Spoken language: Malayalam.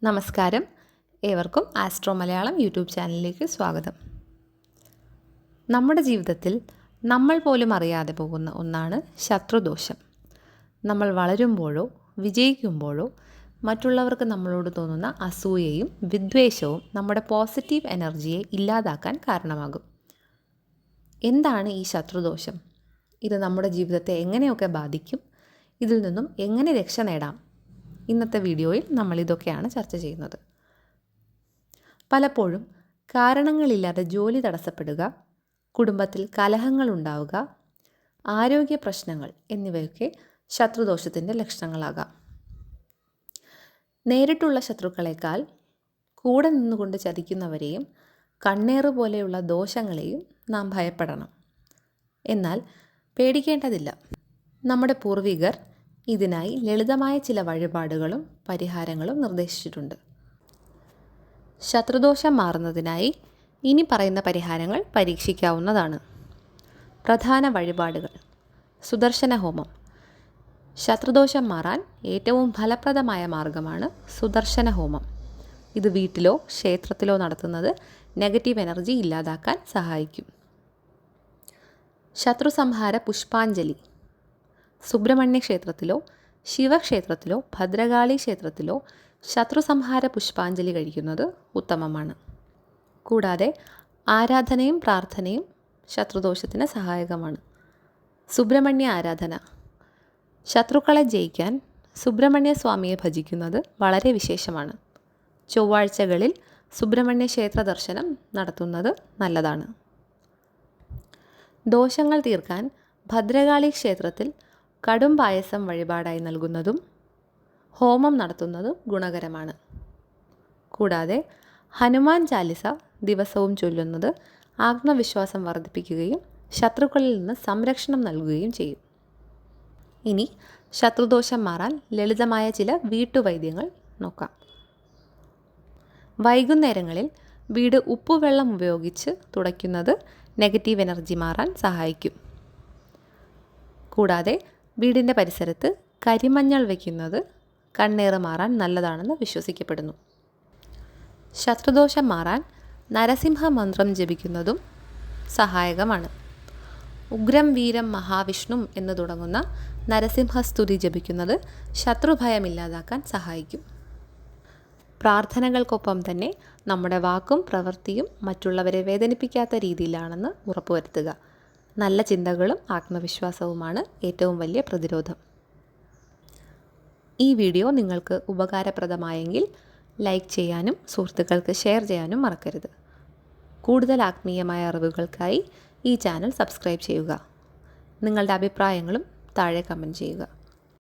നമസ്കാരം, ഏവർക്കും ആസ്ട്രോ മലയാളം യൂട്യൂബ് ചാനലിലേക്ക് സ്വാഗതം. നമ്മുടെ ജീവിതത്തിൽ നമ്മൾ പോലും അറിയാതെ പോകുന്ന ഒന്നാണ് ശത്രുദോഷം. നമ്മൾ വളരുമ്പോഴോ വിജയിക്കുമ്പോഴോ മറ്റുള്ളവർക്ക് നമ്മളോട് തോന്നുന്ന അസൂയയും വിദ്വേഷവും നമ്മുടെ പോസിറ്റീവ് എനർജിയെ ഇല്ലാതാക്കാൻ കാരണമാകും. എന്താണ് ഈ ശത്രുദോഷം? ഇത് നമ്മുടെ ജീവിതത്തെ എങ്ങനെയൊക്കെ ബാധിക്കും? ഇതിൽ നിന്നും എങ്ങനെ രക്ഷ നേടാം? ഇന്നത്തെ വീഡിയോയിൽ നമ്മൾ ഇതൊക്കെയാണ് ചർച്ച ചെയ്യുന്നത്. പലപ്പോഴും കാരണങ്ങളില്ലാതെ ജോലി തടസ്സപ്പെടുക, കുടുംബത്തിൽ കലഹങ്ങൾ ഉണ്ടാവുക, ആരോഗ്യ പ്രശ്നങ്ങൾ എന്നിവയൊക്കെ ശത്രുദോഷത്തിൻ്റെ ലക്ഷണങ്ങളാകാം. നേരിട്ടുള്ള ശത്രുക്കളെക്കാൾ കൂടെ നിന്നുകൊണ്ട് ചതിക്കുന്നവരെയും കണ്ണേറ് പോലെയുള്ള ദോഷങ്ങളെയും നാം ഭയപ്പെടണം. എന്നാൽ പേടിക്കേണ്ടതില്ല. നമ്മുടെ പൂർവികർ ഇതിനായി ലളിതമായ ചില വഴിപാടുകളും പരിഹാരങ്ങളും നിർദ്ദേശിച്ചിട്ടുണ്ട്. ശത്രുദോഷം മാറുന്നതിനായി ഇനി പറയുന്ന പരിഹാരങ്ങൾ പരീക്ഷിക്കാവുന്നതാണ്. പ്രധാന വഴിപാടുകൾ: സുദർശന ഹോമം. ശത്രുദോഷം മാറാൻ ഏറ്റവും ഫലപ്രദമായ മാർഗമാണ് സുദർശന ഹോമം. ഇത് വീട്ടിലോ ക്ഷേത്രത്തിലോ നടത്തുന്നത് നെഗറ്റീവ് എനർജി ഇല്ലാതാക്കാൻ സഹായിക്കും. ശത്രുസംഹാര പുഷ്പാഞ്ജലി. സുബ്രഹ്മണ്യ ക്ഷേത്രത്തിലോ ശിവക്ഷേത്രത്തിലോ ഭദ്രകാളി ക്ഷേത്രത്തിലോ ശത്രുസംഹാര പുഷ്പാഞ്ജലി കഴിക്കുന്നത് ഉത്തമമാണ്. കൂടാതെ ആരാധനയും പ്രാർത്ഥനയും ശത്രുദോഷത്തിന് സഹായകമാണ്. സുബ്രഹ്മണ്യ ആരാധന. ശത്രുക്കളെ ജയിക്കാൻ സുബ്രഹ്മണ്യ സ്വാമിയെ ഭജിക്കുന്നത് വളരെ വിശേഷമാണ്. ചൊവ്വാഴ്ചകളിൽ സുബ്രഹ്മണ്യ ക്ഷേത്ര ദർശനം നടത്തുന്നത് നല്ലതാണ്. ദോഷങ്ങൾ തീർക്കാൻ ഭദ്രകാളി ക്ഷേത്രത്തിൽ കടും പായസം വഴിപാടായി നൽകുന്നതും ഹോമം നടത്തുന്നതും ഗുണകരമാണ്. കൂടാതെ ഹനുമാൻ ചാലിസ ദിവസവും ചൊല്ലുന്നത് ആത്മവിശ്വാസം വർദ്ധിപ്പിക്കുകയും ശത്രുക്കളിൽ നിന്ന് സംരക്ഷണം നൽകുകയും ചെയ്യും. ഇനി ശത്രുദോഷം മാറാൻ ലളിതമായ ചില വീട്ടുവൈദ്യങ്ങൾ നോക്കാം. വൈകുന്നേരങ്ങളിൽ വീട് ഉപ്പുവെള്ളം ഉപയോഗിച്ച് തുടയ്ക്കുന്നത് നെഗറ്റീവ് എനർജി മാറാൻ സഹായിക്കും. കൂടാതെ വീടിൻ്റെ പരിസരത്ത് കരിമഞ്ഞൾ വയ്ക്കുന്നത് കണ്ണേറ് മാറാൻ നല്ലതാണെന്ന് വിശ്വസിക്കപ്പെടുന്നു. ശത്രുദോഷം മാറാൻ നരസിംഹ മന്ത്രം ജപിക്കുന്നതും സഹായകമാണ്. ഉഗ്രം വീരം മഹാവിഷ്ണു എന്ന് തുടങ്ങുന്ന നരസിംഹസ്തുതി ജപിക്കുന്നത് ശത്രുഭയമില്ലാതാക്കാൻ സഹായിക്കും. പ്രാർത്ഥനകൾക്കൊപ്പം തന്നെ നമ്മുടെ വാക്കും പ്രവൃത്തിയും മറ്റുള്ളവരെ വേദനിപ്പിക്കാത്ത രീതിയിലാണെന്ന് ഉറപ്പുവരുത്തുക. നല്ല ചിന്തകളും ആത്മവിശ്വാസവുമാണ് ഏറ്റവും വലിയ പ്രതിരോധം. ഈ വീഡിയോ നിങ്ങൾക്ക് ഉപകാരപ്രദമായെങ്കിൽ ലൈക്ക് ചെയ്യാനും സുഹൃത്തുക്കൾക്ക് ഷെയർ ചെയ്യാനും മറക്കരുത്. കൂടുതൽ ആത്മീയമായ അറിവുകൾക്കായി ഈ ചാനൽ സബ്സ്ക്രൈബ് ചെയ്യുക. നിങ്ങളുടെ അഭിപ്രായങ്ങളും താഴെ കമൻറ്റ് ചെയ്യുക.